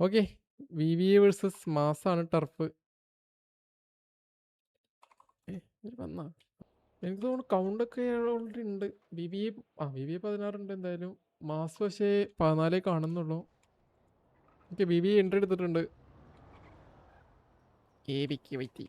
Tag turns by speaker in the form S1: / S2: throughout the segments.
S1: Okay. VVA versus മാസാണ് turf. വന്നാ എനിക്ക് തോന്നുന്നു കൗണ്ടൊക്കെ ഓൾറെഡി ഉണ്ട്. VVA 16 ഉണ്ട് എന്തായാലും. മാസ് പക്ഷേ 14 കാണുന്നുള്ളൂ. ഓക്കെ, VVA എൻട്രി എടുത്തിട്ടുണ്ട്. ഏവിക്ക് പറ്റി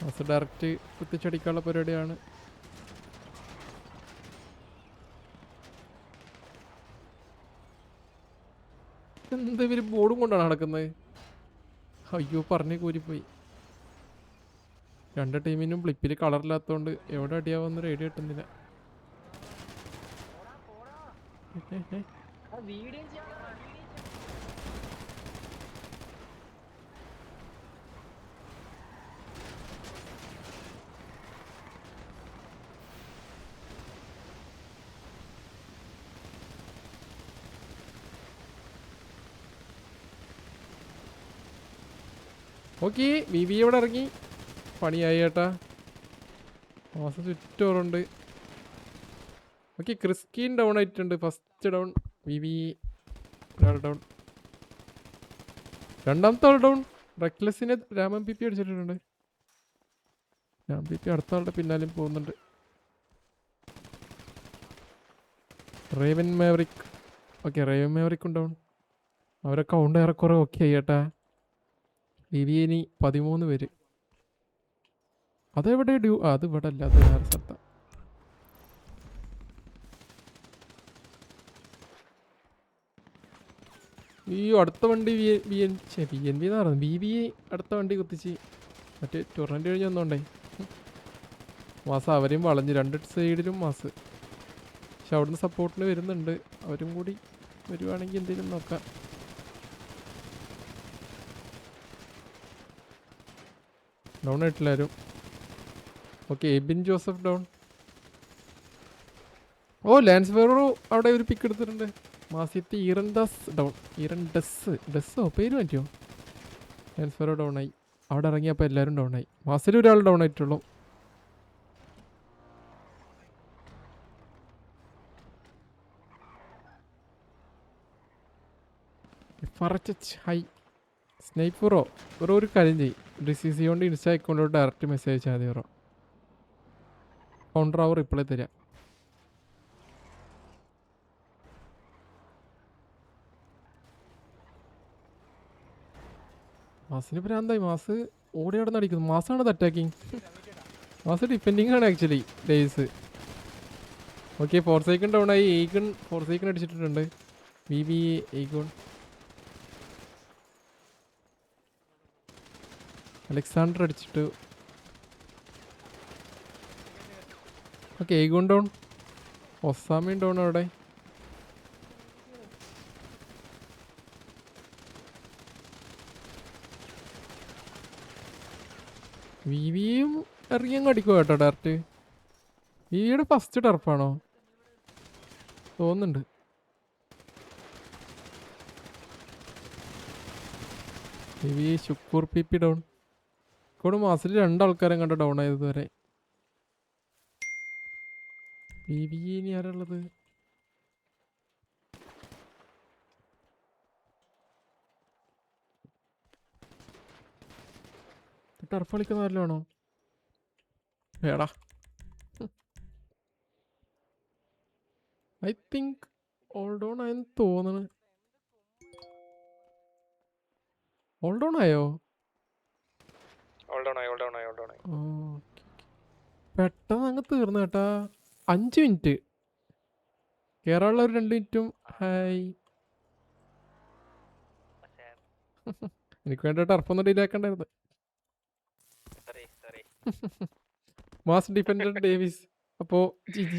S1: മാസ് ഡയറക്റ്റ് കുത്തിച്ചടിക്കാനുള്ള പരിപാടിയാണ്. എന്താ ഇവര് ബോർഡും കൊണ്ടാണ് നടക്കുന്നത്? അയ്യോ, പറഞ്ഞു കൂരിപ്പോയി. രണ്ട് ടീമിനും ഫ്ലിപ്പിൽ കളറില്ലാത്തതുകൊണ്ട് എവിടെ അടിയാവുന്ന ഐഡിയ കിട്ടുന്നില്ല. ഓക്കെ, VVA ഇവിടെ ഇറങ്ങി. പണിയായി ചേട്ടാ. മാസം ചുറ്റോറുണ്ട്. ഓക്കെ, ക്രിസ്കീൻ ഡൗൺ ആയിട്ടുണ്ട്. First down. VVA ഒരാൾ ഡൗൺ. രണ്ടാമത്തെ ആൾ ഡൗൺ. റെക്ലെസിനെ രാമൻ PP അടിച്ചിട്ടുണ്ട്. രാമൻ PP അടുത്ത ആളുടെ പിന്നാലും പോകുന്നുണ്ട്. Raven maverick. Okay, raven maverick down. അവരെ കൗണ്ട് ഏറെക്കുറെ ഓക്കെ ആയി ചേട്ടാ. VVA ഇനി 13 പേര്. അതെവിടെ അത് ഇവിടെ അല്ല, അത് വേറെ സ്ഥലത്താണ്. ഈ അടുത്ത വണ്ടി VNB എന്ന് പറഞ്ഞു. VVA അടുത്ത വണ്ടി കുത്തിച്ച് മറ്റേ ടൂർണമെന്റ് കഴിഞ്ഞ് വന്നോണ്ടേ മാസം അവരെയും വളഞ്ഞ് രണ്ട് സൈഡിലും മാസ്. പക്ഷെ അവിടുന്ന് സപ്പോർട്ടിന് വരുന്നുണ്ട്. അവരും കൂടി വരുവാണെങ്കിൽ എന്തെങ്കിലും നോക്കാം. ഡൗൺ ആയിട്ടില്ലാരും. Okay, Ebin Joseph down. ഓ, ലാൻസ് വേറോ അവിടെ ഒരു പിക്ക് എടുത്തിട്ടുണ്ട്. മാസിയത്ത് ഈറൻദാസ് ഡൗൺ. ഡസ്സോ പേര് മാറ്റിയോ? ലാൻസ് വേറോ ഡൗൺ ആയി. അവിടെ ഇറങ്ങിയപ്പോൾ എല്ലാവരും ഡൗൺ ആയി. മാസിൽ ഒരാൾ ഡൗൺ ആയിട്ടുള്ളൂ. ഹൈ സ്നൈപ്പറോ വേറെ ഒരു കാര്യം ചെയ്യും. DCC കൊണ്ട് ഇൻസ്റ്റാ അക്കൗണ്ടിലോട്ട് ഡയറക്റ്റ് മെസ്സേജ് അയച്ചാൽ മതി. വേറോ കൗണ്ടർ അവർ റിപ്ലൈ തരാം. മാസിന് ഭ്രാന്തായി. മാസ് ഓടി അവിടെ നടിക്കുന്നു. മാസാണ് അറ്റാക്കിങ്. മാസ് ഡിഫെൻഡിങ് ആണ് ആക്ച്വലി ഡേയ്സ്. ഓക്കെ, 4 ഡൗൺ ആയി. 4 അടിച്ചിട്ടുണ്ട്. VVA Aegon. അലക്സാണ്ടർ അടിച്ചിട്ട്. Okay, Aegon down. ഒസാമയും ഡൗൺ അവിടെ. VVAയും ഇറങ്ങിയങ്ങ് അടിക്കുക കേട്ടോ ഡയറക്റ്റ്. VVAയുടെ ഫസ്റ്റ് ടർഫാണോ തോന്നുന്നുണ്ട്. VVA Shukoor PP down. ഇവിടെ മാസത്തിൽ 2 ആൾക്കാരെ കണ്ട ഡൗൺ ആയത് വരെ. VVA ഇനി ആരുള്ളത്? ടർഫ് കളിക്കുന്ന ആരിലാണോ? വേടാ, ഐ തിങ്ക് ഓൾ ഡൗൺ ആയെന്ന് തോന്നണ്. ഓൾ ഡൗൺ ആയോ? പെട്ടെന്ന് അങ്ങ് തീർന്നു കേട്ടാ. 5 മിനിറ്റ് കേറാനുള്ള ഒരു 2 മിനിറ്റും. ഹായ്. എനിക്ക് വേണ്ട ടർഫൊന്നും ഡിലേ ആക്കണ്ടായിരുന്നു. Mass defender Davis. അപ്പോ GG.